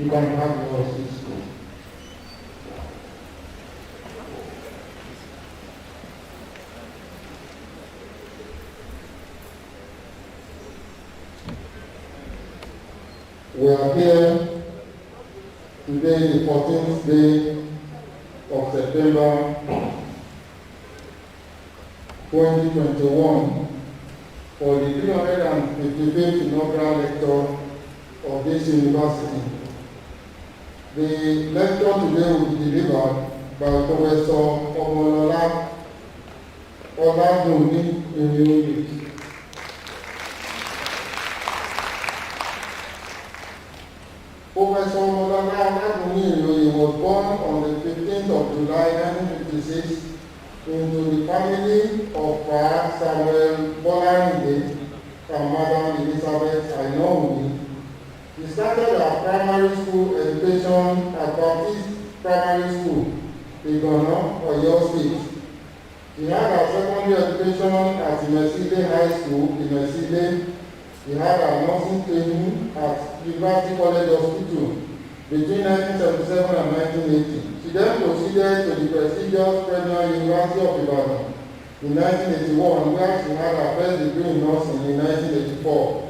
You can have your seat. We are here today, the 14th day of September 2021, for the 355th Inaugural Lecture of this university. The lecture today will be delivered by Professor Omolola Oladunni Irinoye. Professor Omolola Oladunni Irinoye was born on the 15th of July 1956 into the family of Samuel Bolanide and Madam Elizabeth Irinoye. He started her primary school education at Baptist Primary School, Igona, Oyo State. He had her secondary education at Imesile High School, Imesile. He had her nursing training at University College Hospital between 1977 and 1980. She then proceeded to the prestigious Federal University of Ibadan in 1981, where she had her first degree in nursing in 1984.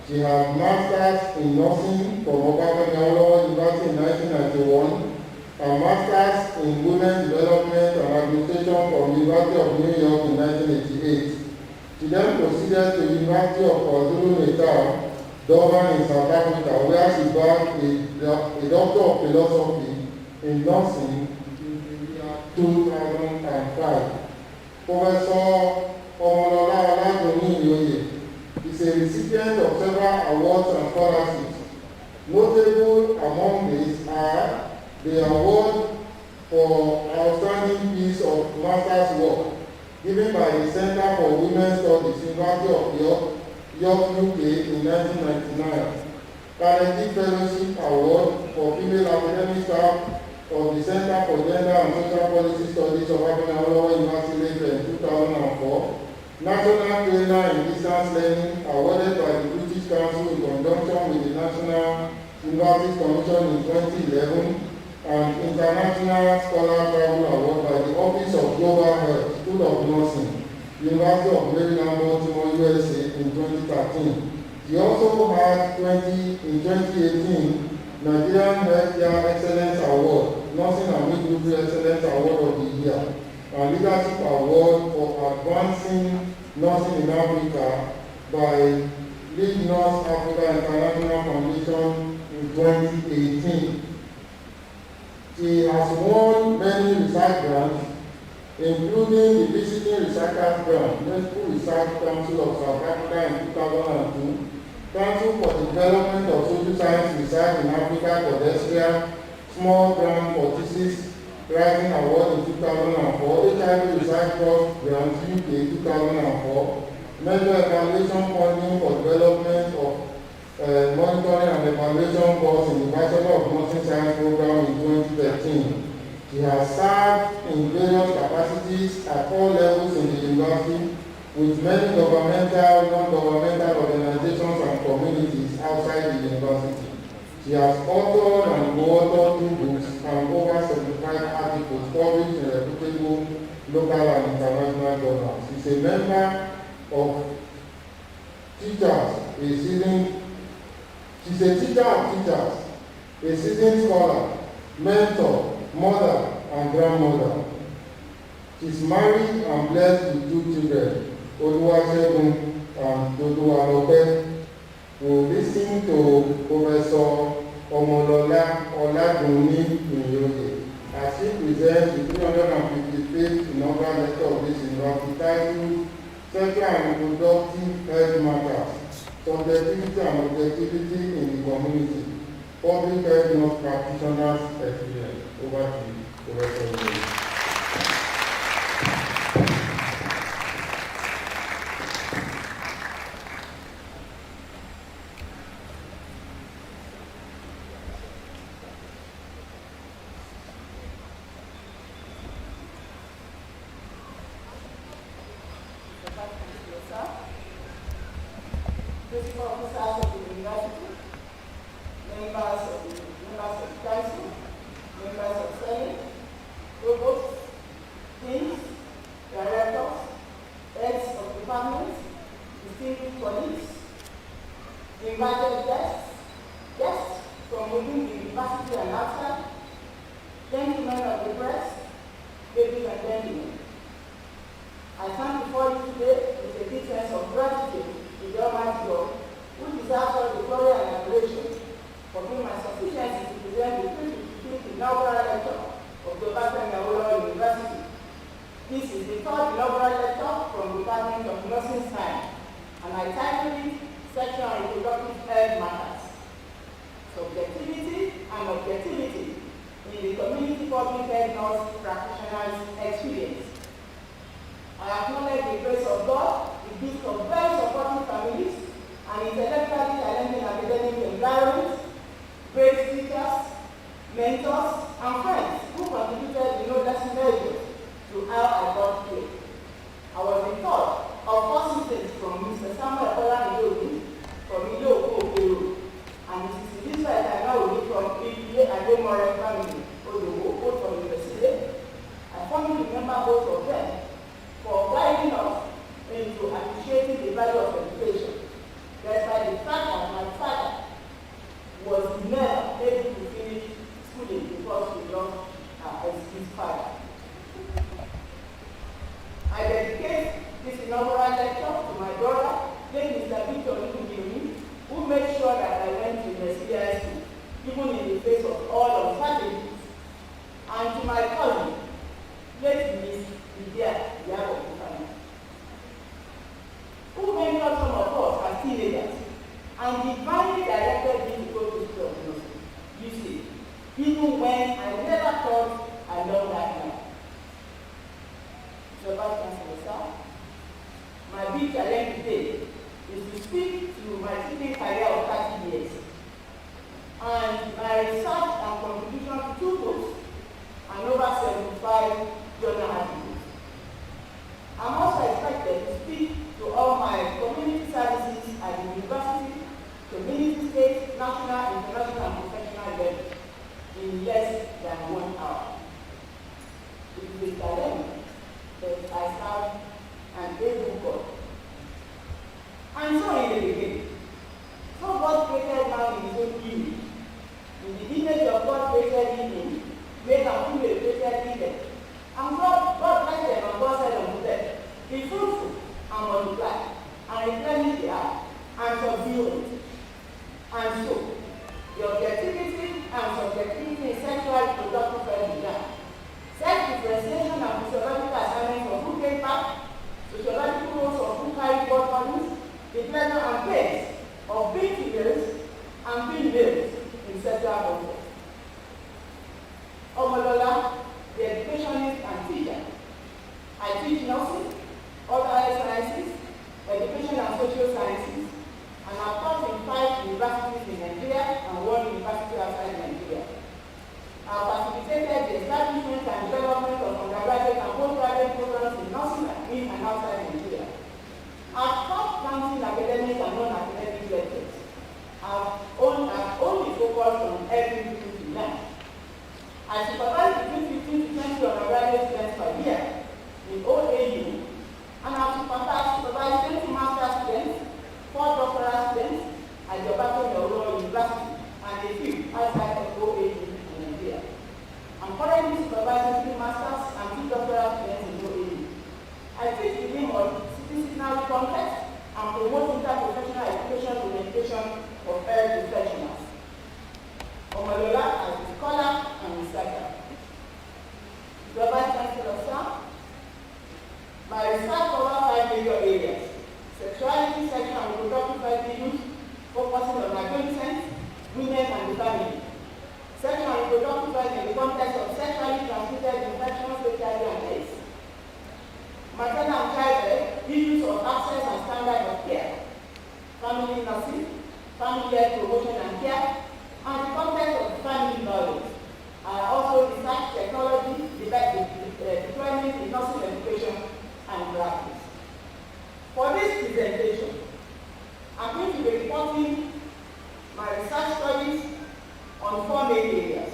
She had masters in nursing from Omolola University in 1991, and masters in women's development and administration from University of New York in 1988. She then proceeded to the University of KwaZulu-Natal, Durban in South Africa, where she got a Doctor of Philosophy in nursing in the year 2005. Professor Omolola Oladunni Irinoye is a recipient of several awards and scholarships. Notable among these are the award for outstanding piece of master's work given by the Center for Women's Studies, University of York, UK in 1999. Carnegie Fellowship Award for female academic staff of the Center for Gender and Social Policy Studies of Omolola University in 2004. National Trainer in Distance Learning awarded by the British Council in conjunction with the National Universities Commission in 2011, and International Scholar Travel Award by the Office of Global Health, School of Nursing, University of Maryland, Baltimore, USA in 2013. He also had in 2018 Nigerian Healthcare Excellence Award, Nursing and Midwifery Excellence Award of the Year, and Leadership Award for Advancing Nursing in Africa by Lead Nurse Africa International Foundation in 2018. She has won many research grants, including the Visiting Researchers Grant, Medical Research Council of South Africa in 2002, Council for the Development of Social Science Research in Africa, Codestria, Small Grant for Thesis Writing Award in 2004, HIV Research Trust Grant UK 2004, Major Evaluation Funding for Development of Monitoring and Evaluation course in the Bachelor of Nursing Science program in 2013. She has served in various capacities at all levels in the university with many governmental, non-governmental organizations and communities outside the university. She has authored and co-authored 2 books and over 75 articles published in reputable local and international journals. She is a member of teachers, She's a teacher of teachers, a seasoned scholar, mentor, mother, and grandmother. She's married and blessed with 2 children, Oluwasegun and Dodualope. We'll listen to Professor Omolola Oladunni Irinoye as she presents the 355th Inaugural Lecture of this university titled Sexual and Reproductive Health Matters, Subjectivity and Objectivity in the Community, Public Health Nurse Practitioners Experience. Over to you, Professor Irinoye. Principal officers of the university, members of the Council, members of Senate, provosts, deans, directors, heads of departments, distinguished colleagues, invited guests from within the university and outside, gentlemen of the press, ladies and gentlemen. I stand before you today with a deep sense of gratitude to the Almighty God, who deserves all the glory and adoration, for being my sufficiency to present the 2015 Inaugural Lecture of the Omolola University. This is the third Inaugural Lecture from the Department of Nursing Science, and I titled it Sexual and Reproductive Health Matters, Subjectivity and Objectivity in the Community Public Health Nurse Practitioner's Experience. I acknowledge the grace of God, the gift of very supportive families, and intellectually challenging academic environment, great teachers, mentors, and friends who contributed in no less measure to how I got here. I was informed of four students from Mr. Samuel Oladunni from Irinoye, and Mrs. Elizabeth Irinoye from Irinoye family, both from University. I formally remember both of them for guiding us into appreciating the value of education, despite the fact that my father was never able to finish schooling because he lost his father. I dedicate this inaugural lecture to my brother, Mr. Victor, who made sure that I went to university school, even in the face of all uncertainties, and to my cousin, Miss Lydia Yago, who mentored some of us as teenagers and divinely directed me to go to school of nursing. You see, even when I never thought I loved that man. So, Vice Chancellor, sir, my big challenge today is to speak to my teaching career of 30 years and my research and contribution to 2 books and over 75 journal articles. I'm also expected to speak to all my community services at the university, community, state, national, international, and professional level in less than 1 hour. It is a challenge, but I have an able God. And so in the beginning, so God created man in his own image. In the image of God created him, made and female created him. And God blessed them, and God said unto them, be fruitful and multiply, and replenish the earth, and subdue it. And so, the objectivity and subjectivity in sexual reproductive health began. Self-differentiation and physiological assignments of who came back, sociological roles of who carry God bodies, the pleasure and pain of being females and being males in sexual context. Omolola, the educationist and teacher. I teach nursing, other health sciences, education and social sciences, and I've taught in 5 universities in Nigeria and 1 university outside Nigeria. I've facilitated the establishment and development of undergraduate and postgraduate programs in nursing in and outside Nigeria. I've taught counting academic and non-academic lectures. I've only focused on helping people to learn. I supervise between 15 to 20 undergraduate students per year in OAU, and I've supervised 20 master's students, 4 doctoral students at the Oladunni University, and a few outside of OAU in Nigeria. I'm currently supervising 3 masters and 2 doctoral students in OAU. I teach the theme of disciplinary context and promote interprofessional education to the education of health professionals. Omolola as a scholar and researcher. The Vice Chancellor, sir, my research covers 5 major areas: sexuality, sexual and reproductive health issues, focusing on adolescents, women, and the family. Sexual and reproductive health in the context of sexually transmitted infections, HIV, and AIDS. Maternal and childbirth, issues of access and standard of care. Family nursing, family health promotion and care, and the context of family knowledge. I also research technology, deployment in nursing education and practice. For this presentation, I'm going to be reporting my research studies on 4 main areas: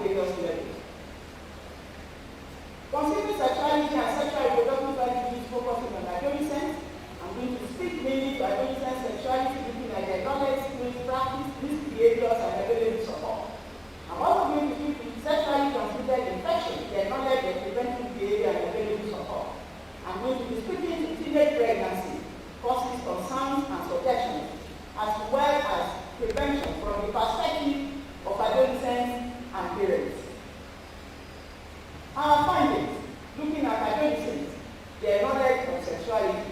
various levels. Considering sexuality and sexual reproductive strategies focusing on adolescents, I'm going to speak mainly to adolescent sexuality, looking at their knowledge, skills, practice, risk behaviors, and available support. I'm also going to speak to sexually transmitted infection, their knowledge, their preventive behavior, and available support. I'm going to be speaking to teenage pregnancy, causes, concerns, and suggestions, as well as prevention from the perspective of adolescents and parents. Our findings, looking at adolescents, their knowledge of sexuality.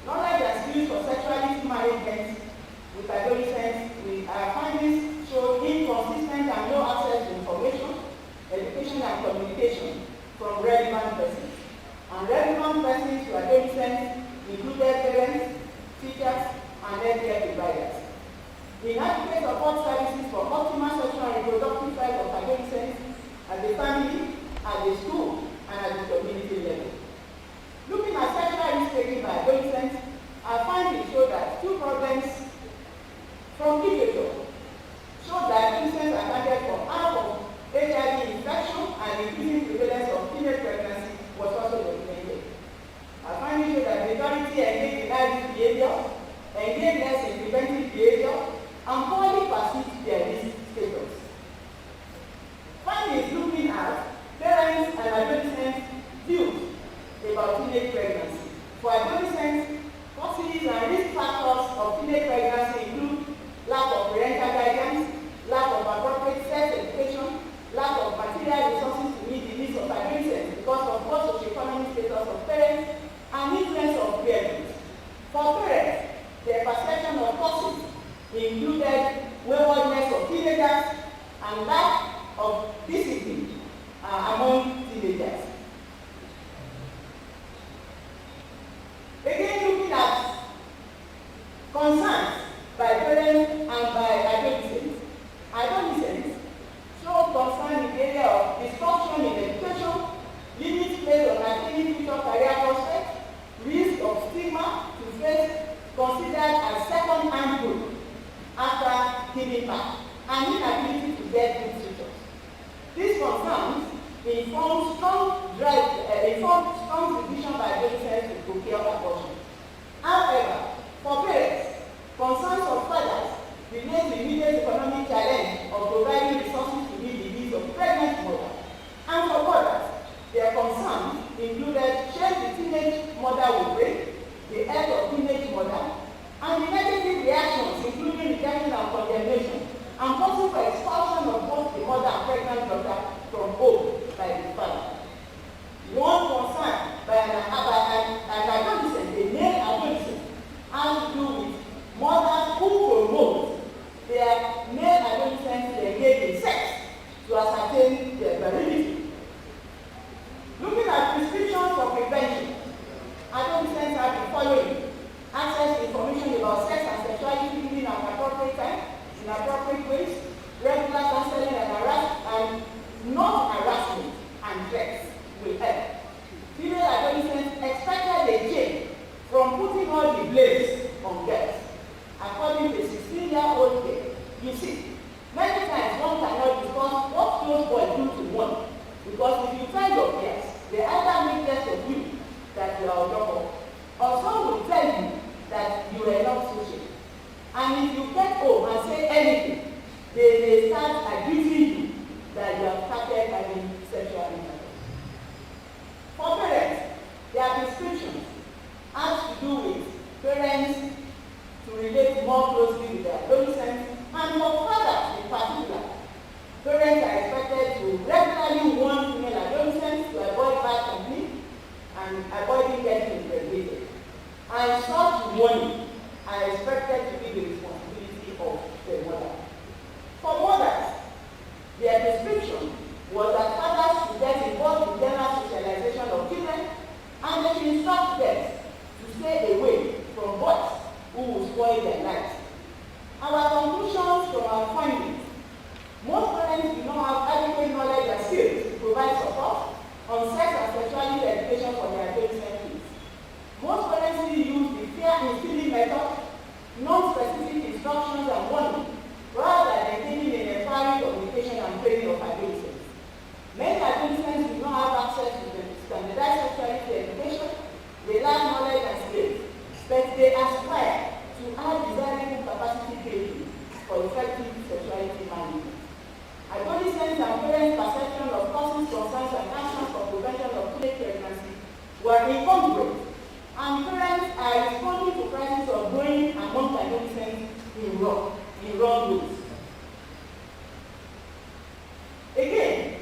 Knowledge and skills for sexuality management with adolescents, our findings show inconsistent and low access to information, education, and communication from relevant persons. And relevant persons to adolescents included parents, teachers, and healthcare providers. Inadequate support services for optimal sexual and reproductive rights of adolescents at the family, at the school, and at the community level. Looking at sexual risk taken by adolescents, our findings show that two problems from literature show that adolescents accounted for half of HIV infection and increasing prevalence of teenage pregnancy was also documented. Our findings show that majority engage in high-risk behavior, engage less in preventive behavior, and poorly perceive their risk status. Findings looking at parents and adolescents' views about teenage pregnancy. For adolescents, causes and risk factors of teenage pregnancy include lack of parental guidance, lack of appropriate sex education, lack of material resources to meet the needs of adolescents because of both socioeconomic status of parents and influence of parents. For parents, their perception of causes included waywardness of teenagers and lack of discipline among teenagers. Again, looking at concerns by parents and by adolescents. Adolescents show concern in the area of disruption in education, limits placed on attaining future career prospects, risk of stigma to face considered as second-hand good after giving birth, and inability to get good tutors. These concerns inform strong decision by adolescents to procure abortion. However, for parents, concerns of fathers relate to immediate economic challenge of providing resources to meet the needs of pregnant mothers. And for mothers, their concerns included change the teenage mother will break, the health of teenage mother, and the negative reactions, including rejection and condemnation, and possible expulsion of both the mother and pregnant daughter from home by the father. One concern by an adolescent, a male adolescent, has to do with mothers who promote their male adolescents to engage in sex to ascertain their virility. Looking at prescriptions for prevention, adolescents have the following: access to information about sex and sexuality within an appropriate time, in appropriate ways, regular counseling and not harassment and threats will help. Female adolescents expected a change from putting all the blame on girls. According to a 16-year-old girl, you see, many times one cannot discuss what those boys do to one, because if you tell your girls, they either make less of you that you are a double, or some will tell you that you are not social. And if you get home and say anything, they may start accusing you that you have started having sexual intercourse. For parents, their prescriptions has to do with parents to relate more closely with their adolescents, and for fathers in particular, parents are expected to regularly warn female adolescents to avoid bad company and avoiding getting impregnated. And such warning are expected to be the responsibility of the mother. For mothers, their prescription was that were incongruent, and parents are responding to crises of growing among adolescents in wrong ways. Again,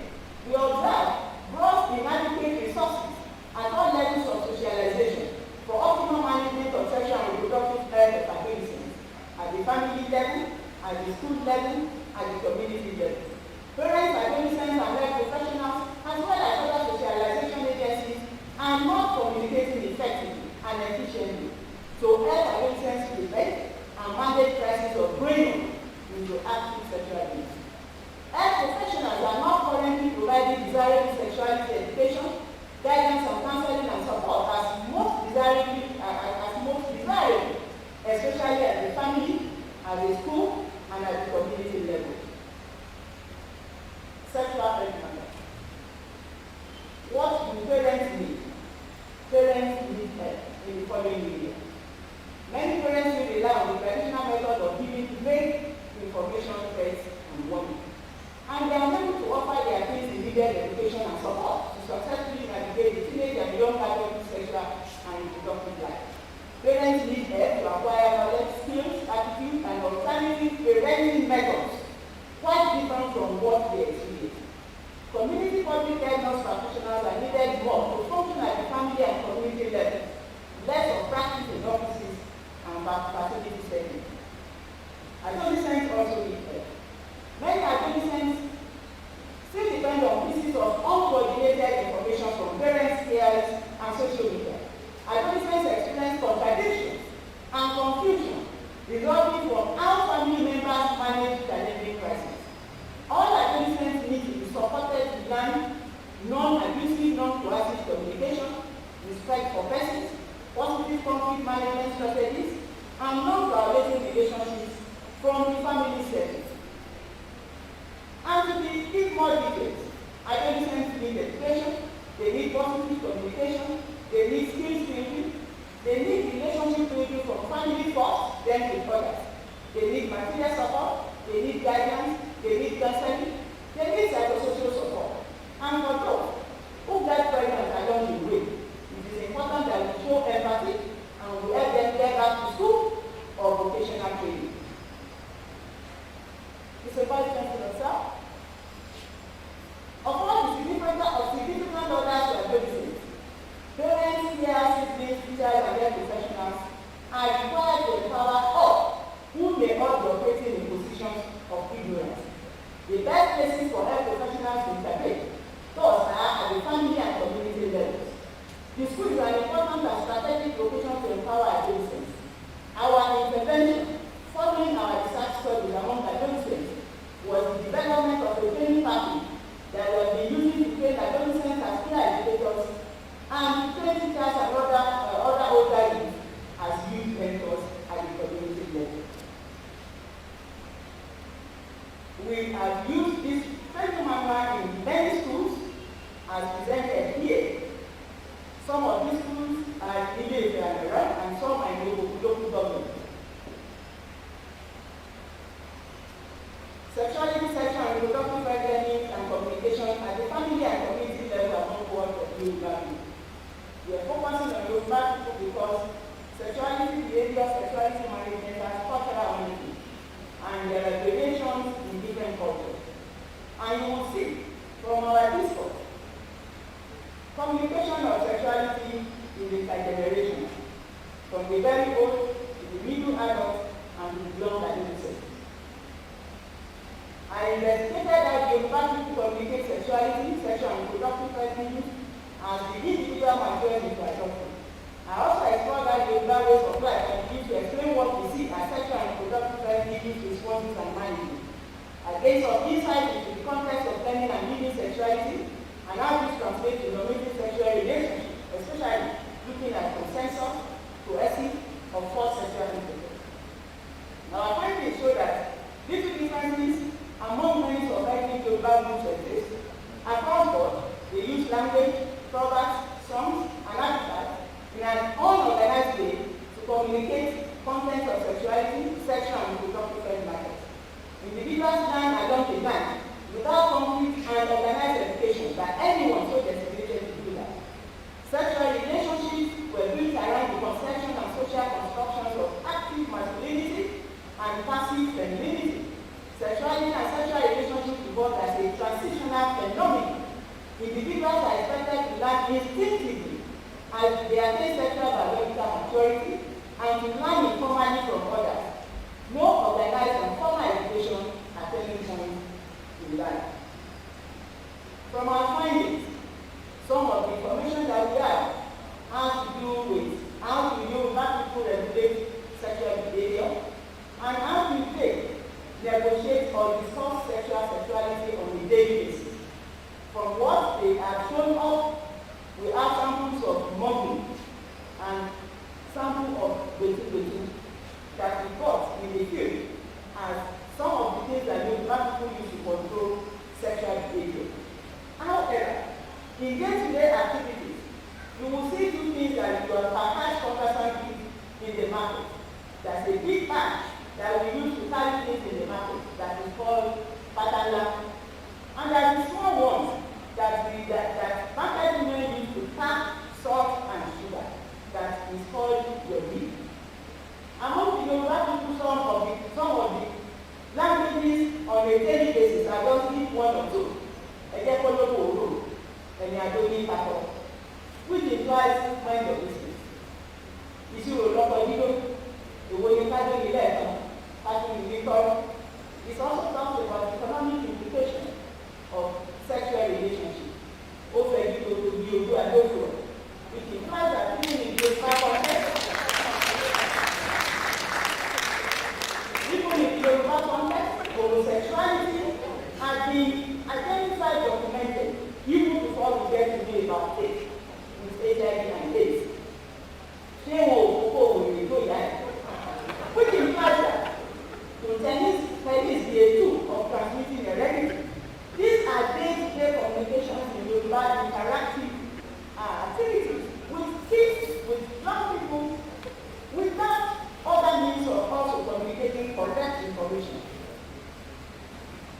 we observe gross inadequate resources at all levels of socialization for optimal management of sexual and reproductive health of adolescents at the family level, at the school level, at the community level. Parents, adolescents, and health professionals, as well as other socialization agencies, are not communicating effectively and efficiently to help adolescents prevent and manage crises of growing up into active sexual abuse. Health professionals are not currently providing desirable sexuality education, guidance on counseling and support as most desirable, especially at the family, at the school, and at the community level. Sexual health matters. What do parents need? Parents need help in the following area. Many parents will rely on the traditional method of giving vague information, threats, and warning. And they are able to offer their kids the needed education and support to successfully navigate the teenage and young adult sexual and reproductive life. Parents need help to acquire knowledge, skills, attitude, and alternative parenting methods quite different from what they experience. Community public health nurse practitioners are needed more to function at the family and community level, less of practice in offices and facility settings. Adolescents also need help. Many adolescents still depend on pieces of uncoordinated information from parents, peers, and social media. Adolescents experience contradictions and confusion resulting from how family members manage challenging crises. All adolescents need to be supported to learn non-abusive, non-coercive communication, respect for persons, positive conflict management strategies, and non-violating relationships from the family setting. And to give more details, adolescents need education, they need positive communication, they need skills building, they need relationship building from family first, then with others. They need material support, they need guidance, they need counseling, they need psychosocial support. And for those who get pregnant along the way, it is important that we show empathy and we help them get back to school or vocational training. Mr. Vice Chancellor, sir. Of all the significant orders to adolescents, parents, peers, siblings, teachers, and health professionals are required to empower all who may not be operating in positions of ignorance. The best places for health professionals to intervene, those are at the family and community levels. The school is an important and strategic location to empower adolescents. Our intervention, following our research studies among adolescents, was the development of a training package that was being used to train adolescents as peer educators and train teachers and other older youth as youth mentors at the community level. We have used this training manual in many schools as presented here. Some of these schools are in Irinoye and some are in local government. Sexuality, sexual and reproductive health learning and communication at the family and community level are not work of Yoruba people. We are focusing on Yoruba people because sexuality, behavior, sexuality management has cultural origins, and there are variations in different cultures. And you will see from our discourse, communication of sexuality is intergenerational, from the very old to the middle adult and the young adolescents. I investigated that Yoruba people communicate sexuality, sexual and reproductive health issues as the individual matures into adulthood. I also explored that Yoruba ways of life and used to explain what we see as sexual and reproductive health issues, responses, and management. I gained some insight into the context of learning and living sexuality and how this translates to normative sexual relationships, especially looking at consensus, coercive, or forced sexual intercourse. Our findings show that little differences among many of ethnic Yoruba groups exist. Across board, they use language, proverbs, songs, and artifacts in an unorganized way to communicate content of sexuality, sexual and reproductive health matters. Individuals learn along the line without conflict and organized education by anyone so designated to do that. Sexual relations and sexual relationships evolve as a transitional phenomenon. Individuals are expected to learn instinctively as they attain sexual biological maturity and to learn informally from others. No organized and formal education at any point in life. From our findings, some of the information that we have has to do with how to people regulate sexual behavior and how to negotiate or discuss sexuality on a daily basis. From what they have shown us, we have samples of mobbing and samples of dating that we got in the field as some of the things that people use to control sexual behavior. However, in day-to-day activities, you will see two things that you are packaged constantly in the market. There's a big bag that we use to carry things in the market that is called Parental. And there's a small one that market women use to pack salt and sugar that is called your beef. Among the Yoruba people, some of the languages on a daily basis are just one or two. Which implies mind of business. It's also talks about the economic implications of sexual relationships. Which implies that even in the Yoruba context, homosexuality has been identified, documented, even before we get to know about it, with HIV and AIDS. Which implies that to tennis be a tool of transmitting heredity. These are day-to-day communications in Yoruba interactive activities with kids, with young people, without other means of also communicating correct information.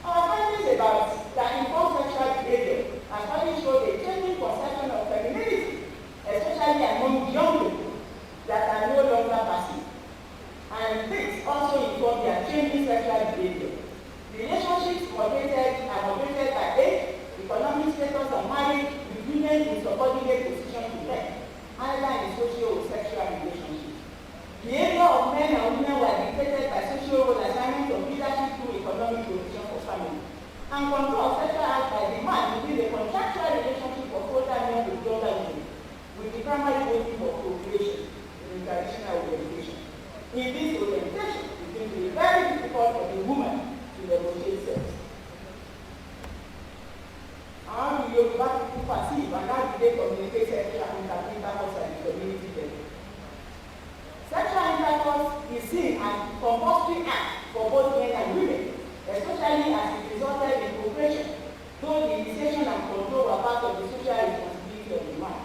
Our findings about that inform sexual behavior and studies show a changing conception of femininity, especially among young people that are no longer passive. And this also inform their changing sexual behavior. Relationships moderated by age, economic status, and marriage with women in subordinate position to men, either in socio-sexual relationships. Behavior of men and women were dictated by social role assignment of leadership through economic position for family, and control of sexual acts by the man within the contractual relationship of older men with younger women, with the primary motive of procreation in traditional orientation. In this orientation, it will be very difficult for the woman to negotiate sex. How do Yoruba people perceive and how do they communicate sexual intercourse at the community level? Sexual intercourse is seen as a compulsory act for both men and women, especially as it resulted in procreation, though the initiation and control were part of the social responsibility of the man.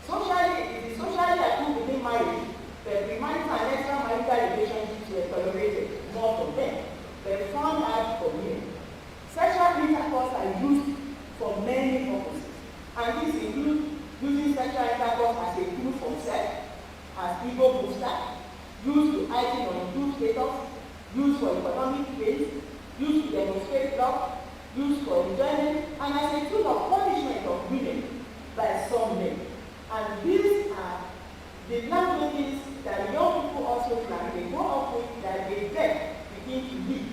Socially, it is socially approved within marriage, but the marital and extramarital relationships were tolerated more for men, but found out for women. Sexual intercourse are used for many purposes, and this includes using sexual intercourse as a tool for sex, as ego booster, used to heighten or improve status, used for economic gain, used to demonstrate love, used for enjoyment, and as a tool of punishment of women by some men. And these are the languages that young people also plan, they grow up with, that they then begin to live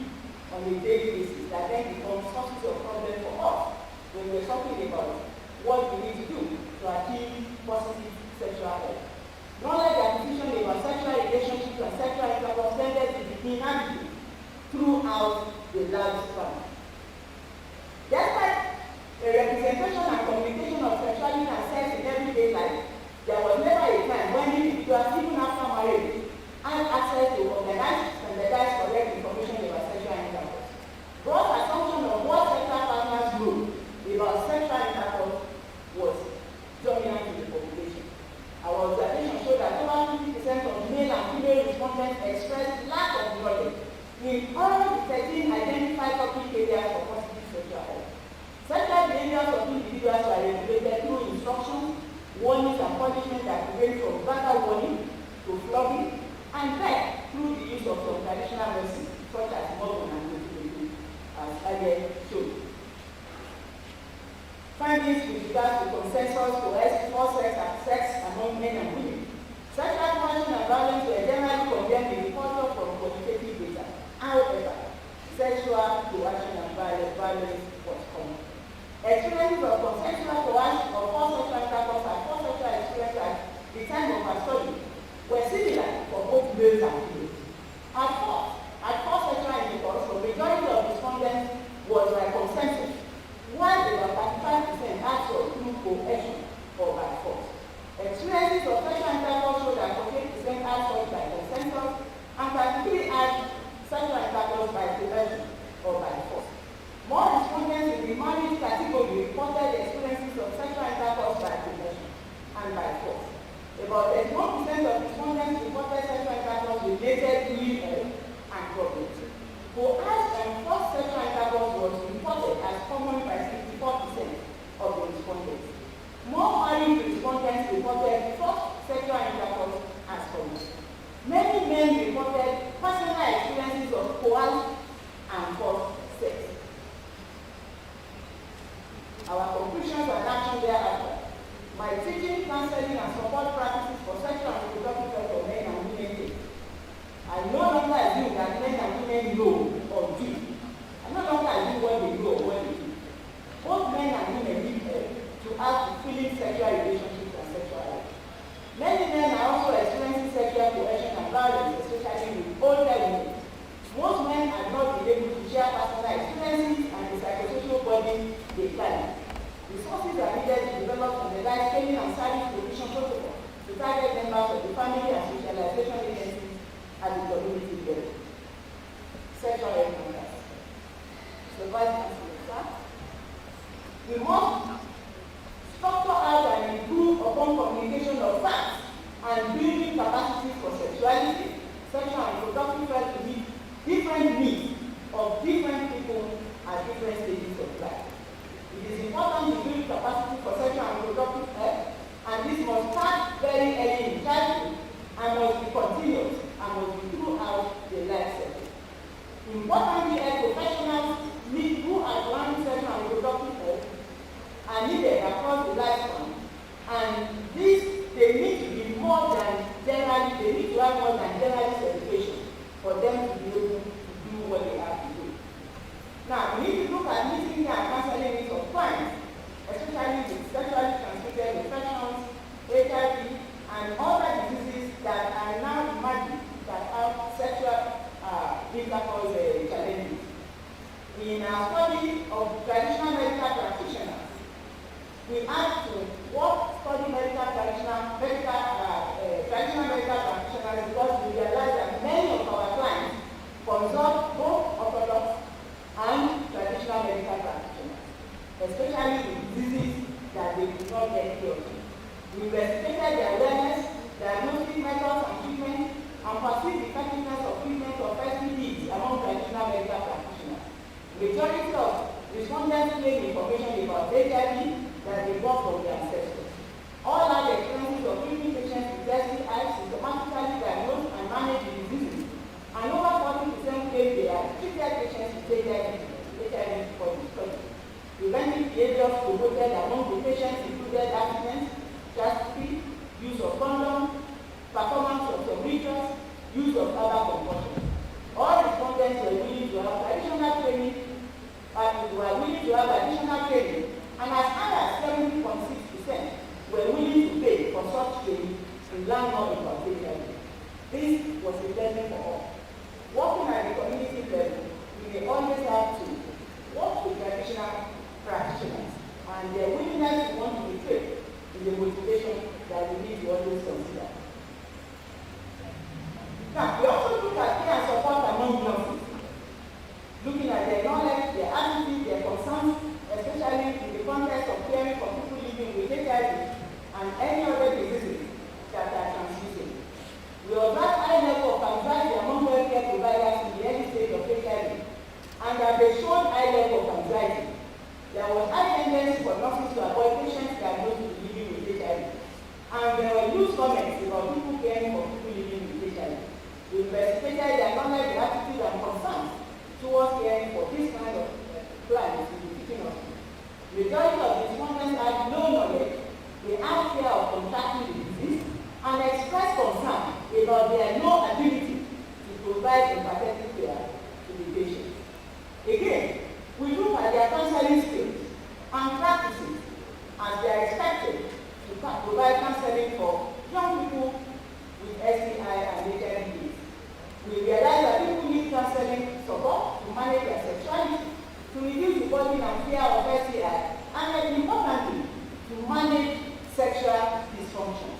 on a daily basis, that then becomes sources of problem for us when we're talking about what we need to do to achieve positive sexual health. Knowledge acquisition about sexual relationships and sexual intercourse tended to be inadequate throughout the lifespan. Despite a representation and communication of sexuality and sex in everyday life, there was never a time when individuals, even after marriage, had access to organized, standardized, correct information about sexual intercourse. Broad assumption of what sexual partners know about sexual intercourse was dominant in the population. Our observation showed that over 50% of male and female respondents expressed lack of knowledge in all the 13 identified topic areas for positive sexual health. Sexual behaviors of individuals were regulated through instructions, warnings, and punishment that range from verbal warning to flogging, and then through the use of some traditional medicine, such as modern and motivating, as needs with regards to consensus for sex among men and women. Sexual coercion and violence were generally condemned in the culture from quantitative data. However, sexual coercion and violence was common. Experiences of consensual coercion or forced sexual intercourse and forced sexual experience at the time of our study were similar for both males and females. At first sexual intercourse, the majority of respondents was by consensus, while about 35% asked for through coercion or by force. Experiences of sexual intercourse show that 48% asked for by consensus and 33% asked sexual intercourse by coercion or by force. More respondents in the marriage category reported experiences of sexual intercourse by coercion and by force. About 81% of respondents reported sexual intercourse related to ill and property. Coerced and forced sexual intercourse was reported as common by 64% of the respondents. More married respondents reported forced sexual intercourse as common. Many men reported personal experiences of coerced and forced sex. Our conclusions and action thereafter. My teaching, counseling, and support practices for sexual and reproductive health for men and women. I no longer assume that men and women know or do. I no longer assume what they know or what they do. Both men and women need help to have fulfilling sexual relationships and sexuality. Many men are also experiencing sexual coercion and violence, especially with older women. Most men have not been able to share personal experiences and the psychosocial burden they carry. Resources are needed to develop standardized training and service provision protocol to target members of the family and socialization agencies at the community level. Sexual health. So, Vice Chancellor, we must structure out and improve upon communication of facts and building capacities for sexuality, sexual and reproductive health to meet different needs of different people at different stages of life. It is important to build capacity for sexual and reproductive health, and this must start very early in childhood and must be continuous and must be throughout the life cycle. Importantly, health professionals who are learning sexual and reproductive health are needed across the lifespan, and they need to be more than generally, they need to have more than generalist education for them to be able to do what they have to do. Now, we need to look at meeting and counseling needs of clients, especially with sexually transmitted infections, HIV, and other diseases that are now emerging that have sexual intercourse challenges. In our study of traditional medical practitioners, we had to study traditional medical practitioners because we realized that many of our clients consult both orthodox and traditional medical practitioners, especially with diseases that they do not get cured. We investigated their awareness, diagnostic methods and treatment, and perceived the effectiveness of treatment of STDs among traditional medical practitioners. Majority of respondents claim information about HIV that they got from their ancestors. All had experiences of treating patients with STIs systematically diagnosed and managed the diseases, and over 40% claim they have treated patients with HIV before the study. Preventive behaviors promoted among the patients included abstinence, chastity, use of condom, performance of some rituals, use of herbal concoctions. All respondents were willing to have additional training, and as high as 70.6% were willing to pay for such training to learn more about HIV. This was a blessing for all. Working at the community level, we may always have to work with traditional practitioners, and their willingness to want to be trained is a motivation that we need to always consider. Now, we also look at care and support among nurses, looking at their knowledge, their attitude, their concerns, especially in the context of caring for people living with HIV and any other diseases that are transmitted. We observe high level of anxiety among healthcare providers in the early stage of HIV, and that they showed high level of anxiety. There was high tendency for nurses to avoid patients diagnosed with living with HIV, and there were loose comments about people caring for people living with HIV. We investigated their knowledge, their attitude, and concerns towards caring for this kind of clients in the teaching hospital. Majority of respondents burden and fear of STI, and importantly, to manage sexual dysfunction.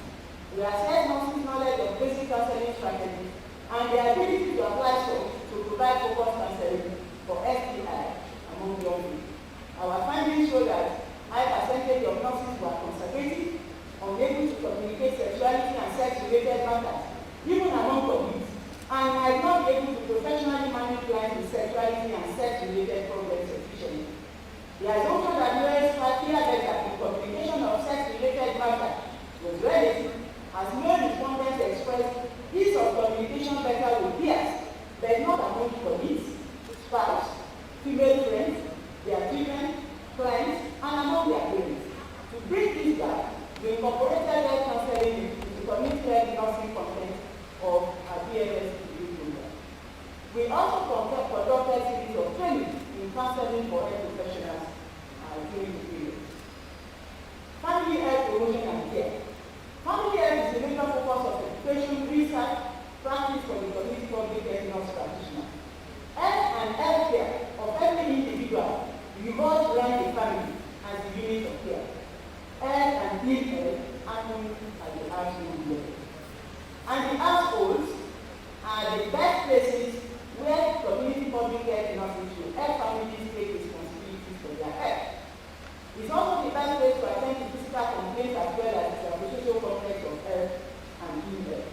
We assess nurses' knowledge of basic counseling strategies and their ability to apply to provide focused counseling for STI among young people. Our findings show that high percentage of nurses were conservative, unable to communicate sexuality and sex-related matters, even among colleagues, and might not be able to professionally manage clients with sexuality and sex-related problems efficiently. There is also that US criteria that the communication of sex-related matters was relative, as male respondents expressed ease of communication better with peers, but not among colleagues, spouse, female friends, their children, clients, and among their parents. To bridge this gap, we incorporated health counseling into the community health nursing content of our BLS degree program. We also conducted a series of training in counseling for health professionals during the period. Family health promotion and care. Family health is the major focus of education, research, practice for the community public health nurse practitioner. Health and health care of every individual revolves around the family as the unit of care. Health and ill health happen at the household level. And the households are the best places where community public health nurses should help families take responsibility for their health. It's also the best place to attend to physical complaints as well as the social complex of health and ill health.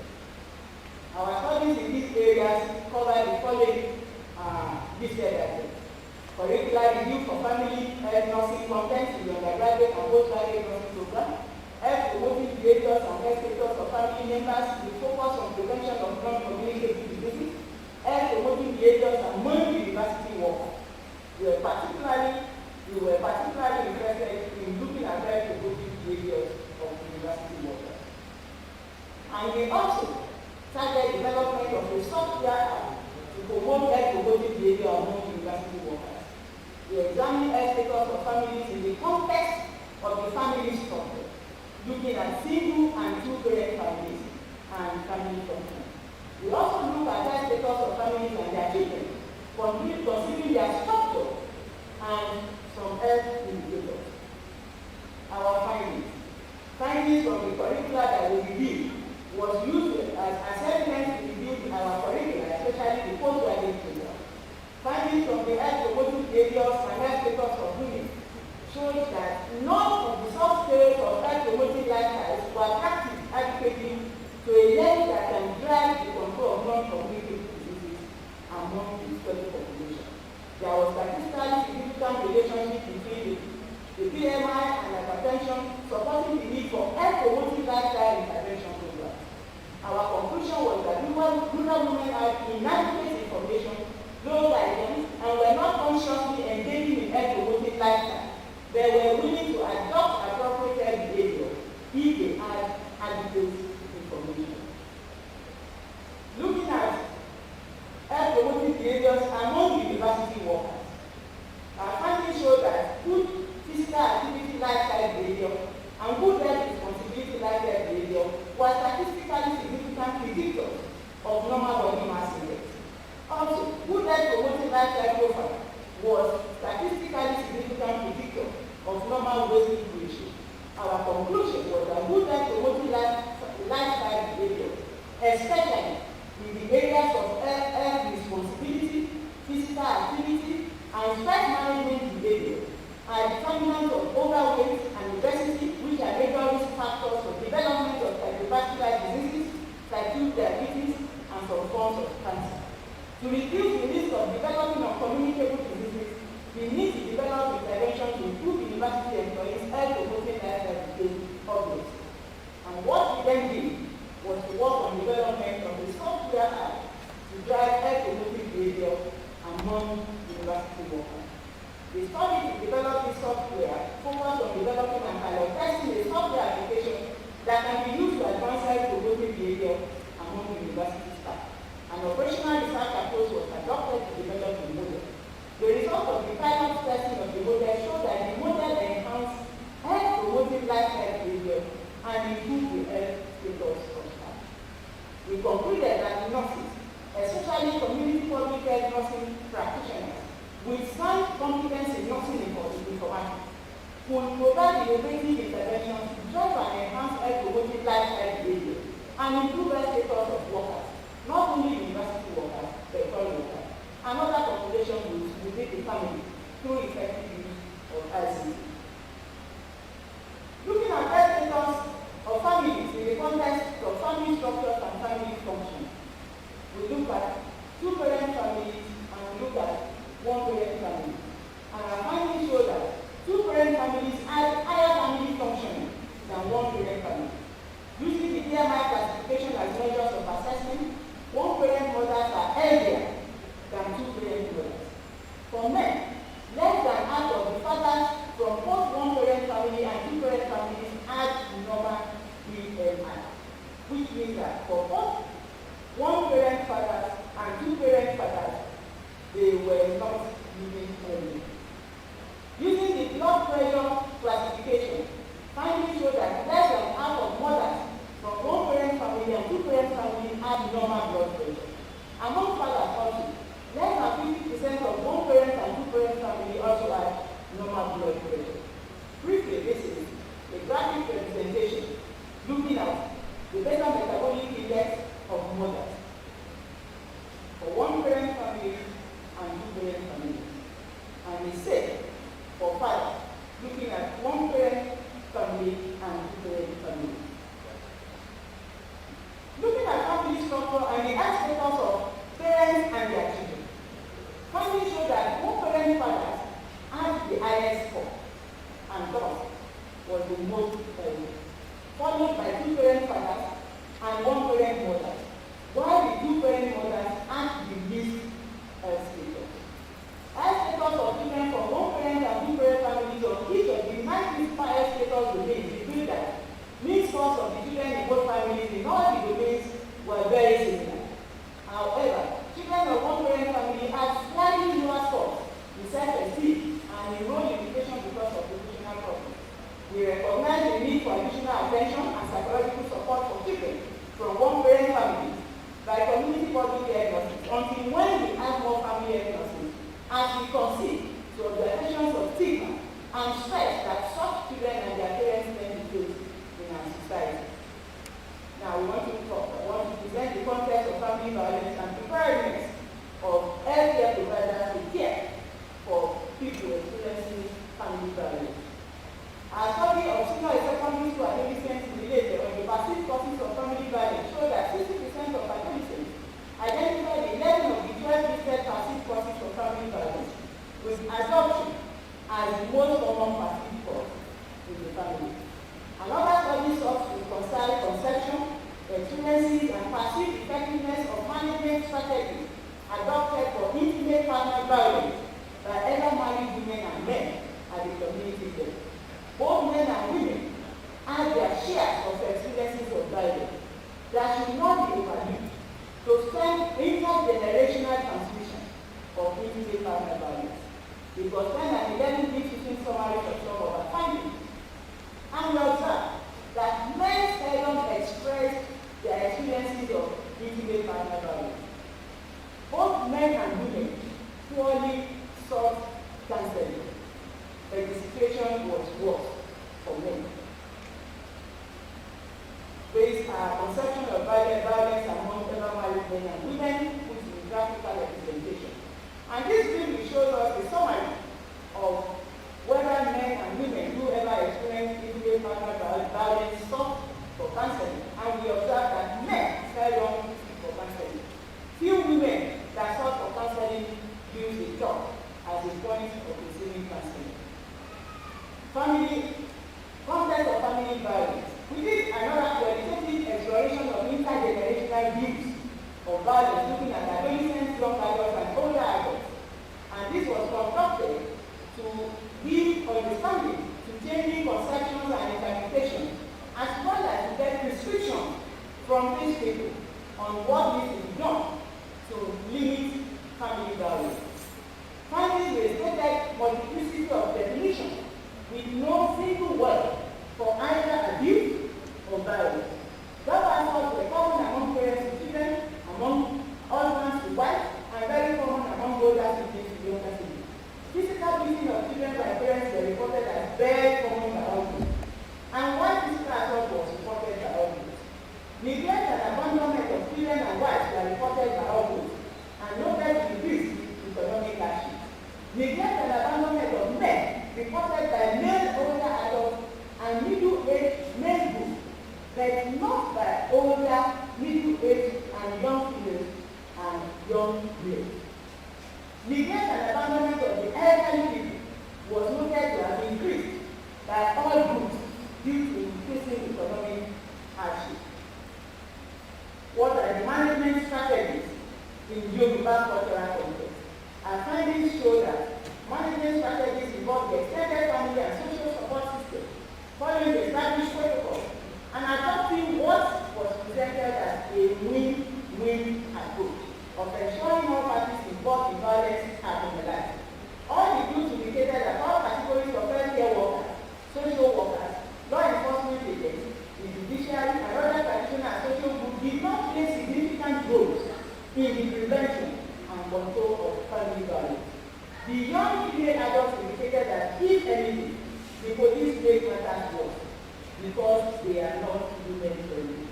Our studies in these areas cover the following listed items: curricular review for family health nursing content in the undergraduate and postgraduate nursing program, health promoting behaviors and health status of family members with focus on prevention of non-communicable diseases, health promoting behaviors among university workers. We were particularly interested in looking at health promoting behaviors of university workers. And we also started development of a software app to promote health promoting behavior among university workers. We examine health status of families in the context of the family structure, looking at single and two-parent families and family function. We also look at health status of families and their children, considering their structure and some health indicators. Our findings. Findings from the curricula that we reviewed was used as evidence to review our curricula, especially the postgraduate program. Findings from the health promoting behaviors and health status of women shows that none of the soft skills of health promoting lifestyles were practiced adequately to a level that can drive the control of non-communicable diseases among the study population. There was statistically significant relationship between the BMI and hypertension, supporting the need for health promoting lifestyle intervention programs. Our conclusion was that rural women had inadequate information, low guidance, and were not consciously engaging in health promoting lifestyle. They were willing to adopt appropriate health behavior if they had adequate information. Looking at health promoting behaviors among university workers, our findings show that good physical activity lifestyle behavior and good health responsibility lifestyle behavior were statistically significant predictors of normal body mass index. Also, good health promoting lifestyle profile was statistically significant predictor of normal waist ratio. Our conclusion was that good health promoting lifestyle behavior, especially in the areas of health responsibility, physical activity, and stress management behavior, are determinants of overweight and obesity, which are major risk factors for development of cardiovascular diseases, type 2 diabetes, and some forms of cancer. To reduce the risk of developing of communicable diseases, we need to develop interventions to improve university employees' health promoting lifestyle objectives. And what we then did was to work on development of the software app to drive health promoting behavior among university workers. The study to develop this software focused on developing and pilot testing a software application that can be used to advance health promoting behavior among university staff. An operational research approach was adopted to develop the model. The result of the pilot testing of the model showed that the model enhanced health promoting lifestyle behavior and improved the health status of staff. We concluded that nurses, especially community public health nursing practitioners, with sound competence in nursing integrative interventions to drive and enhance health-promoting lifestyle behavior and improve health status of workers, not only university workers, but all workers, and other population groups within the family through effective use of ICT. Looking at health status of families in the context of family structures and family function, we look at two-parent families and we look at one-parent families. And our findings show that two-parent families have higher family functioning than one-parent families. Using the BMI classification as measures of assessment, one-parent mothers are healthier than two-parent mothers. For men, less than half of the fathers from both one-parent family and two-parent families had normal BMI, which means that for both one-parent fathers and two-parent fathers, they were not living early. Using the blood pressure classification, findings show that less than half of mothers from one-parent family and two-parent family had normal blood pressure. Among fathers also, less than 50% of one-parent and two-parent family also had normal blood pressure. Briefly, this is a graphic representation looking at the basal metabolic index of mothers for one-parent family and two-parent family, and the same for fathers, looking at one-parent family and two-parent family. Looking at family structure and the aspects of parents and their children, families show that one-parent fathers had the highest score, and thus was the most followed by two-parent fathers and one-parent mothers, while the two-parent mothers had the least status. Status of children from one-parent and two-parent families of each of the 9 principal status domains reveal that mean scores of the children in both families in all the domains were very similar. However, children of one-parent family had slightly lower scores in self-esteem and in role limitation because of professional problems. We recognize the need for additional attention and psychological support for children from one-parent families by community public diagnosis until when we have more family diagnosis as we concede to observations of stigma and stress that such children and their parents tend to face in our society. Now we want to present the context of family violence and preparedness of healthcare providers to care for people experiencing family violence. Our study of senior and secondary school adolescents related on the perceived causes of family violence showed that 60% of adolescents identified 11 of the 12 listed perceived causes of family violence, with adoption as the most common perceived cause in the family. Another study sought to reconcile conception, experiences, and perceived effectiveness of management strategies adopted for intimate partner violence by either married women and men at the community level. Both men and women have their share of experiences of violence that should not be overlooked to stem intergenerational transmission of intimate partner violence. Because 10 and 11 gives you summary of some of our findings. And we observe that men seldom express their experiences of intimate partner violence. Both men and women poorly sought counseling, but the situation was worse for men. Based on our conception of violence among ever married men and women, which is graphical representation. And this really shows us a summary of whether men and women who ever experience intimate partner violence sought for counseling. And we observe that men seldom seek for counseling. Few women that sought for counseling use the talk as a point of receiving counseling. Context of family violence. We did another qualitative exploration of intergenerational views of violence, looking at adolescents, young adults, and older adults. And this was conducted to give understanding to changing conceptions and interpretations, as well as to get prescriptions from these people on what needs to be done to limit family violence. Finally, we stated multiplicity of definitions with no single word for either abuse or violence. That answers were common among parents to children, among husbands to wives, and very common among older siblings to younger siblings. Physical beating of children by parents were reported as very common around them. up the extended family and social support system, following the established protocol, and adopting what was presented as a win-win approach of ensuring all parties involved in violence are penalized. All the groups indicated that all categories of healthcare workers, social workers, law enforcement agents, the judiciary, and other practitioner and social groups did not play significant roles in the prevention and control of family violence. The young female adults indicated that if anything, the police make matters worse because they are not women friendly.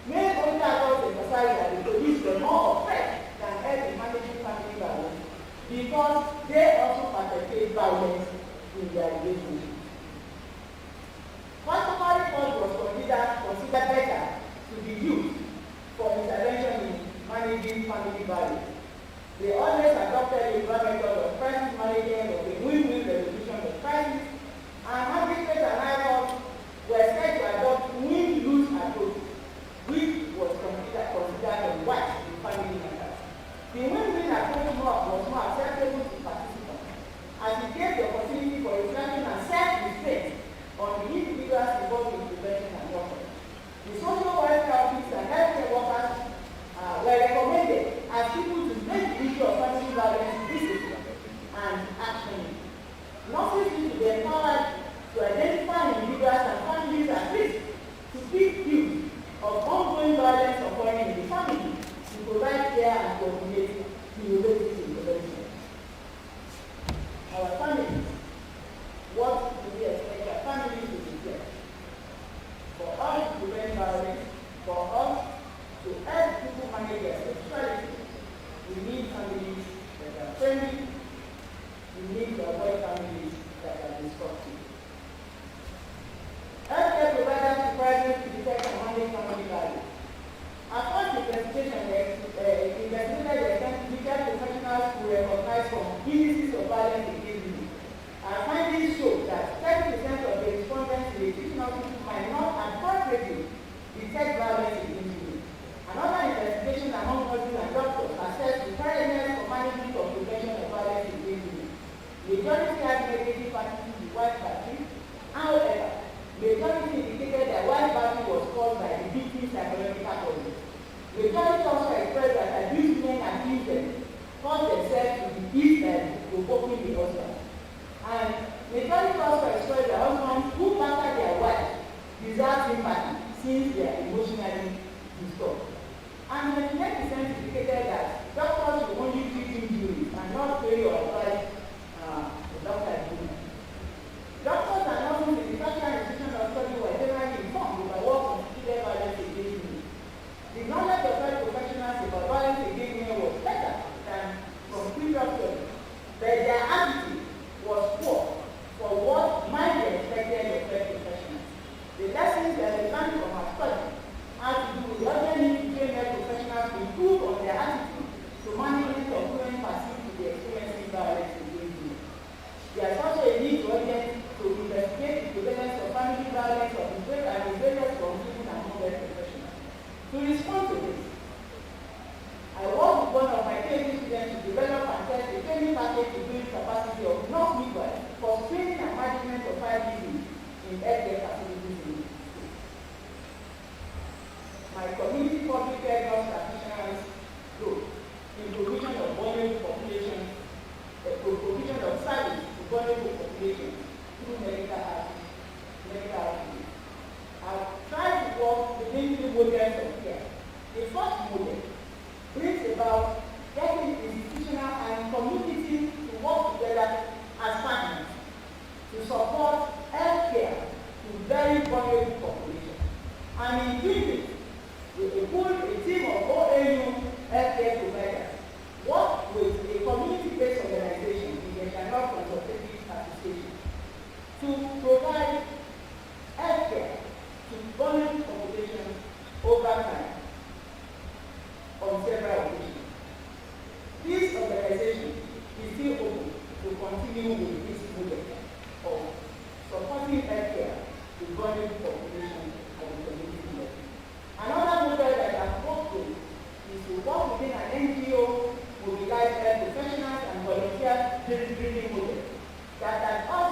Male older adults emphasized that the police were more of threat than help in managing family violence because they also perpetrate violence in their relationship. Customary cause was considered better to be used for intervention in managing family violence. They always adopted a method of crisis management of a win-win resolution of crisis, and magistrates and high courts were said to adopt win-lose approach, which was considered unwise in family matters. The win-win approach was more acceptable to participants, as it gave the opportunity for reflection and self-restraint on the individuals involved in prevention and warfare. The social welfare officers and healthcare workers were recommended as people to make the issue of family violence visible and actionable. Nurses need to be empowered to identify individuals and families at risk to keep views of ongoing violence occurring in the family to provide care and coordinate innovative intervention. Our families, what do we expect our families to be there? For us to prevent violence, for us to help people manage their sexuality, we need families that are friendly, we need to avoid families that are destructive. Healthcare providers require to detect and manage family violence. As part of the investigation, investigated the healthcare professionals who recognize from indices of violence against women. Our findings show that 30% of the respondents in the teaching hospital might not appropriately detect violence against women. Another investigation among nurses and doctors assessed preparedness for management of prevention of violence against women. Majority has negative attitude with white battery. However, majority indicated that white battery was caused by the victim's psychological problems. Majority also expressed that abused men abused them, caused themselves to be beat and provoking the husband. And majority also expressed that husbands who battered their wives deserve sympathy since they are emotionally disturbed. And 99% indicated that doctors will only treat injuries and not pay or advise the doctor to do. Doctors and nurses in the tertiary institution of study were generally informed about what constituted violence against women. The knowledge of health professionals about violence against women was better than from previous studies, but their attitude was poor for what might be expected of health professionals. The lessons that they learned from our study had to do with urgent need to train health professionals to improve on their attitude to management of women perceived to be experiencing violence against women. There is also a need to investigate the prevalence of family violence of various communities and among health professionals. To respond to this, I worked with one of my PhD students to develop and test a training package to build capacity of nurse midwives for screening and management of IVD in healthcare facilities in the state. My community public health nurse practitioners role in provision of vulnerable populations, provision of service to vulnerable populations through medical outreach. I've tried to work within three models of care. The first model brings about getting institutional and community to work together as partners to support healthcare to very vulnerable populations. And in doing this, a team of OAU healthcare providers work with a community-based organization in the National Consultative Association to provide healthcare to vulnerable populations over time on several occasions. This organization is still open to continue with this model of supporting healthcare to vulnerable populations at the community level. Another model that I've worked with is to work within an NGO, mobilize health professionals and volunteer-driven model that has also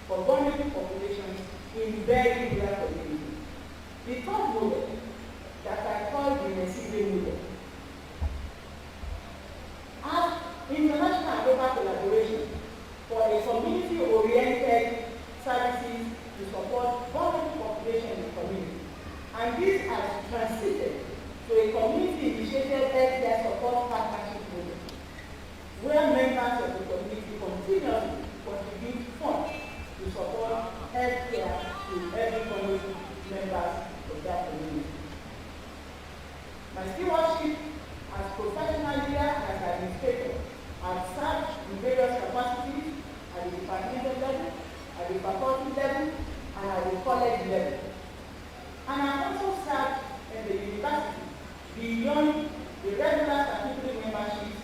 for vulnerable populations in very rural communities. The third model that I call the receiving model as international and global collaboration for a community-oriented services to support vulnerable populations in the community. And this has transited to a community-initiated healthcare support partnership model, where members of the community continuously contribute funds to support healthcare to every community members of that community. My stewardship as professional leader and as administrator, I've served in various capacities at the departmental level, at the faculty level, and at the college level. And I've also served in the university beyond the regular statutory memberships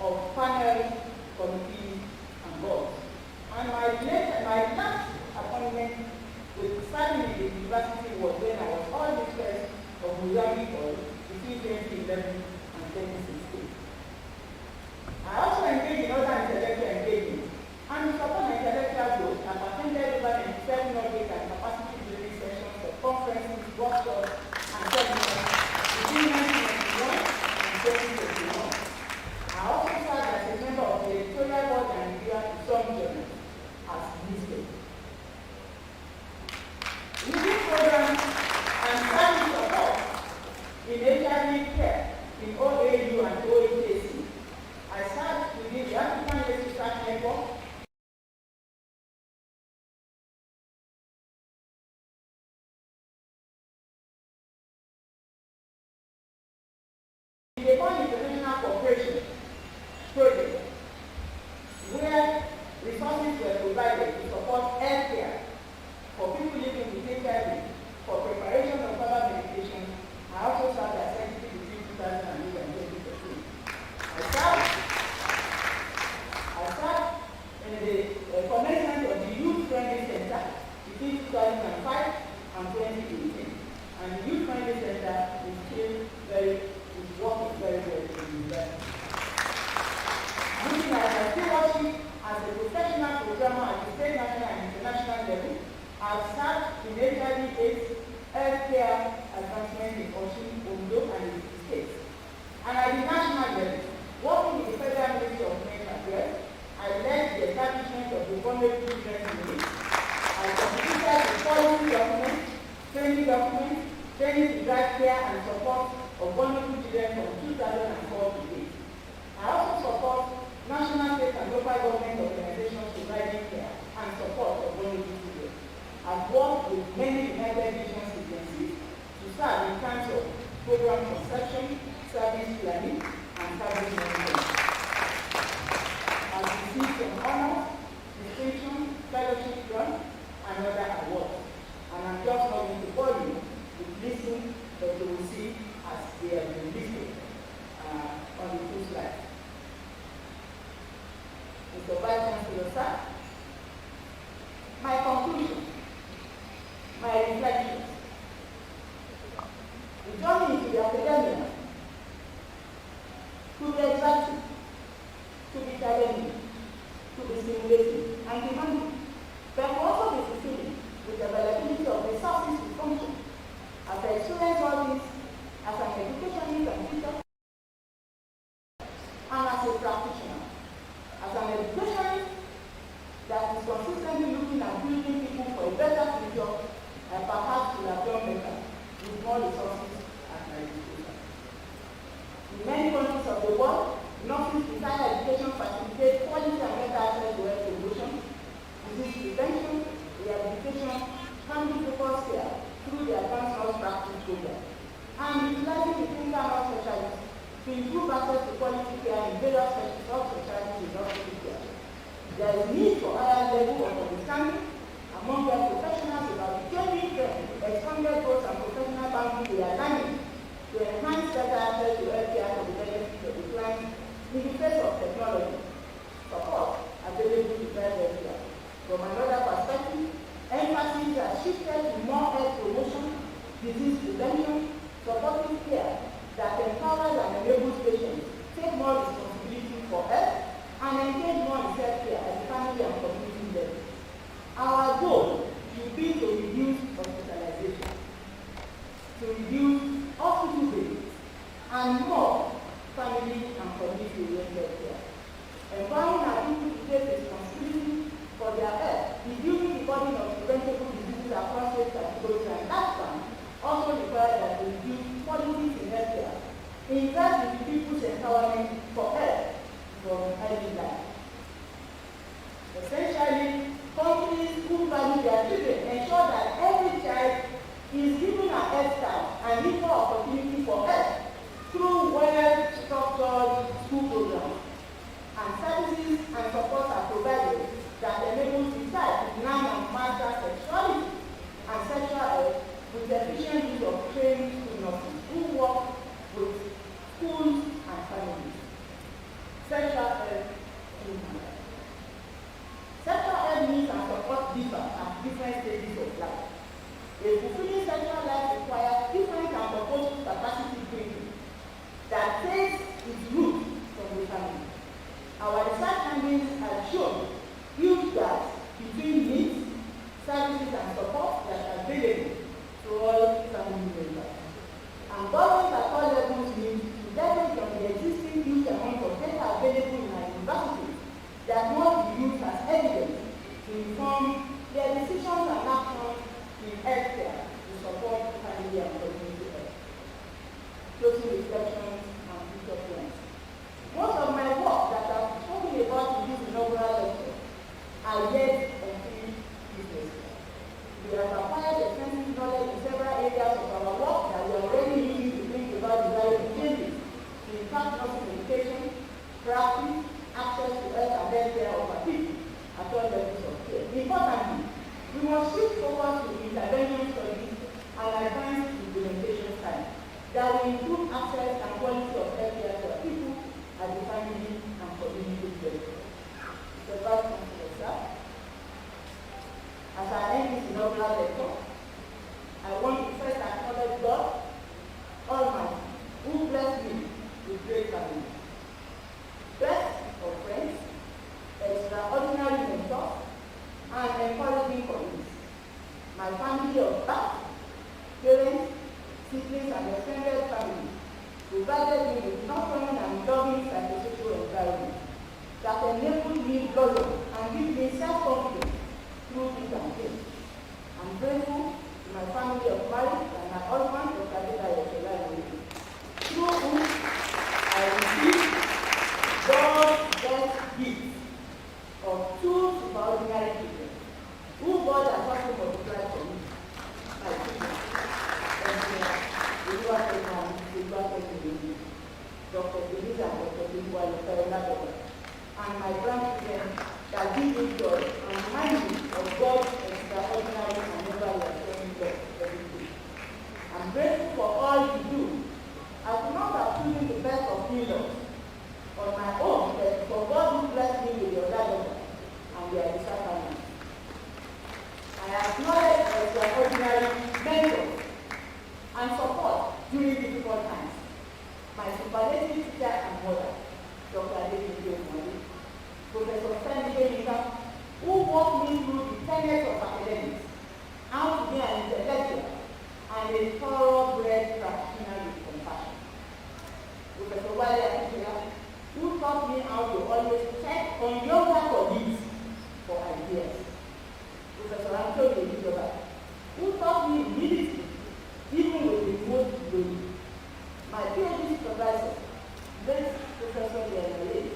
of panel, committees, and boards. And my last appointment with serving in the university was when I was all mistress of Mozambique between 2011 and 2016. I also engaged in other intellectual engagement, and to support my intellectual growth, I've attended over 97 knowledge and capacity building sessions of conferences, workshops, and seminars between 1991 and 2021. I also served as a member of the editorial board and reviewer to some journals as listed. Leading programs and service support in HIV care in OAU and OHAC. I served within the African Youth Research Network, the International Cooperation Project, where resources were provided to support healthcare for people living with HIV for preparation of further medication. I also served as secretary between 2008 and 2013. I served in the commencement of the Youth Friendly Center between 2005 and 2018. And the Youth Friendly Center is still working very well in the university. Looking at my stewardship as a professional programmer at the state, national, and international level, I've served in HIV/AIDS healthcare advancement in Osun, Ondo, and in the states. And at the national level, working with the Federal Ministry of Health Affairs, I led the establishment of the Vulnerable Children Unit. I contributed to policy documents, training to drive care and support of vulnerable children from 2004 to date. I also support national, state, and local government organizations providing care and support of vulnerable children. I've worked with many United Nations agencies to serve in terms of program conception, service planning, and service monitoring. I've received some honors, distinction, fellowship grants, and other awards. And I'm just not going to bore you with listing, but you will see as they have been listed on the two slides. Mr. Vice Chancellor, sir, my conclusion, my reflections. The journey into the academia to be exciting, to be challenging, to be stimulating, and demanding, but will also be fulfilling with the availability of resources to function. As I experience all this as an educationist and teacher, and as a practitioner, as an educationist that is consistently looking at building people for a better future, and perhaps will have done better with more resources at my disposal. In many countries of the world, nurses desire education facilitate quality and better access to health promotion, disease prevention, rehabilitation, family-focused care through the advanced nurse practice program, and utilizing the clinical nurse specialists to improve access to quality care in various subspecialties in hospital care. There is need for higher level of understanding among their professionals about the changing trend, expanded goals and professional boundaries they are learning to enhance better access to healthcare for the benefit of the client in the face of technology, support available to drive healthcare. From another perspective, emphasis has shifted to more health promotion, disease prevention, supportive care that empowers and enables patients take more responsibility for health and engage more in self-care at the family and community level. Our and support are provided that enables the child to learn and master sexuality and sexual health with the efficient use of trained school nurses who work with schools and families. Sexual health in life. Sexual health needs and support differ at different stages of life. A fulfilling sexual life requires different and purposeful capacity building that takes its root from the family. Our research findings have shown huge gaps between needs, services, and support that are available to all family members. And government at all levels need to leverage on the existing huge amount of data available in our universities that must be used as evidence to inform their decisions and actions in healthcare to support family and community health. Closing reflections and future plans. Most of my work that I've spoken about in this inaugural lecture are yet unfinished business. We have acquired extensive knowledge in several areas of our work that we are already using to think about the various changes to impact nursing education, practice, access to health and healthcare of our people at all levels of care. Importantly, we must shift focus to intervention studies and advanced implementation science that will improve access and quality of healthcare to our people at the family and community level. The Vice Chancellor, sir, as I end this inaugural lecture, I want to first acknowledge God Almighty, who blessed me with great family. Best of friends, extraordinary mentors, and encouraging colleagues. My family of birth, parents, siblings, and extended family provided me with nurturing and loving psychosocial environment that enabled me to blossom and give me self-confidence through thick and thin. I'm grateful to my family of marriage and my husband, Oladunni, through whom I received God's best gift of two superordinary children, who God has also multiplied for me. My children, Dr. Elisa and Dr. Parental, and my grandchildren shall give me joy and remind me of God's extraordinary and never-ending love every day. I'm grateful for all you do. I could not have chosen the best of in-laws on my own, but for God who blessed me with your daughter and their discernment. I acknowledge extraordinary mentors and support during difficult times. My superlative teacher and mother, Dr. Irinoye, Professor Sept, who walked me through the tenets of academics, how to be an intellectual and a thoroughbred practitioner with compassion. Professor who taught me how to always check on younger colleagues for ideas. Professor who taught me humility even with the most glory. My PhD supervisor, late Professor Irinoye,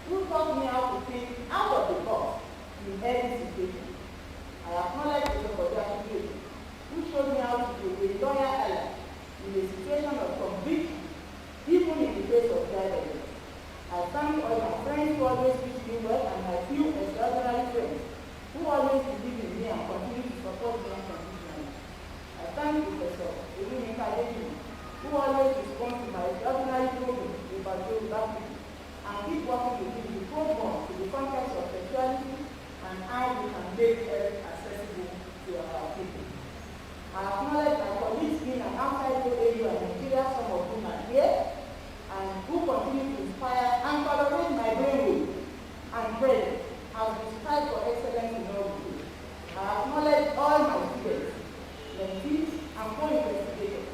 who taught me how to think out of the box in any situation. I acknowledge Objectivity, who showed me how to be a lawyer ally in a situation of conviction, even in the face of evidence. I thank all my friends who always wish me well and my few extraordinary friends who always believe in me and continue to support me unconditionally. I thank Professor Irinoye, who always responds to my extraordinary program about Yoruba people and keep working with me to program to the context of sexuality and how we can make health accessible to our people. I acknowledge my colleagues in and outside the area and Nigeria, some of whom are here, and who continue to inspire and tolerate my brainwave and prayer as we strive for excellence in all we do. I acknowledge all my students, mentees, and co-investigators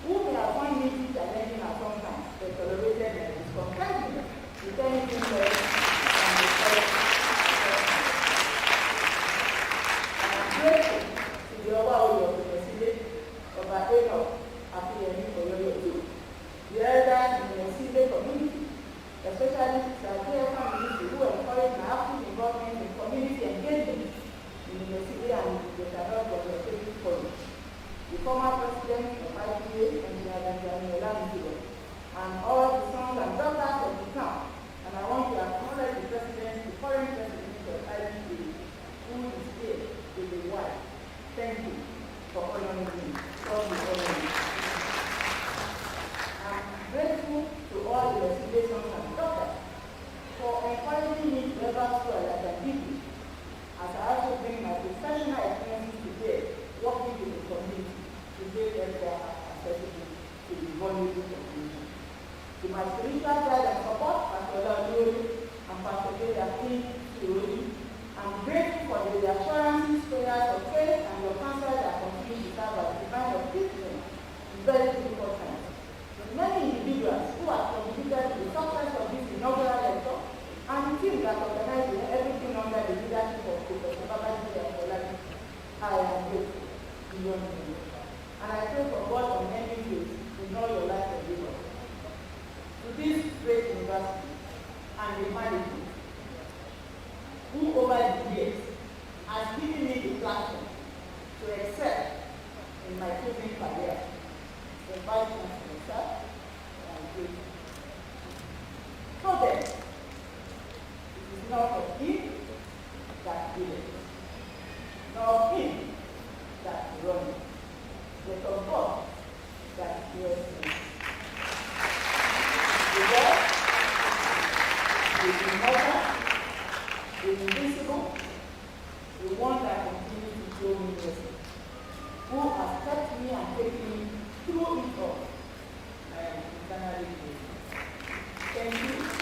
who may have found me challenging at some times, but tolerated my discomfort with anything less than the first. I am grateful to the overall of the President of Parental for your too. The elders in the civil community, especially the families who encourage my active involvement in community engagement in the city and the Federal Conservative Forum. The former president of IPA, and all the sons and daughters of the town, and I want to to you. I'm grateful for the reassurances, prayers of faith, and your counsel that continue to serve as a divine of Christian in very difficult times. With many individuals who have contributed to the success of this inaugural lecture, and the team that organized everything under the leadership of Prof. Oladunni, I am grateful beyond me. And I pray for God on many ways to know your life and labor. To this great university and the management, who over the years has given me the platform to excel in my chosen career, the Vice Chancellor, sir, I am grateful. So then, it is not of him that giveth, nor of him that runneth, but of God that hears me. The Lord is immortal, the invisible, the one that continues to show me mercy, who has kept me and taken me through it all. I am eternally grateful. Thank you.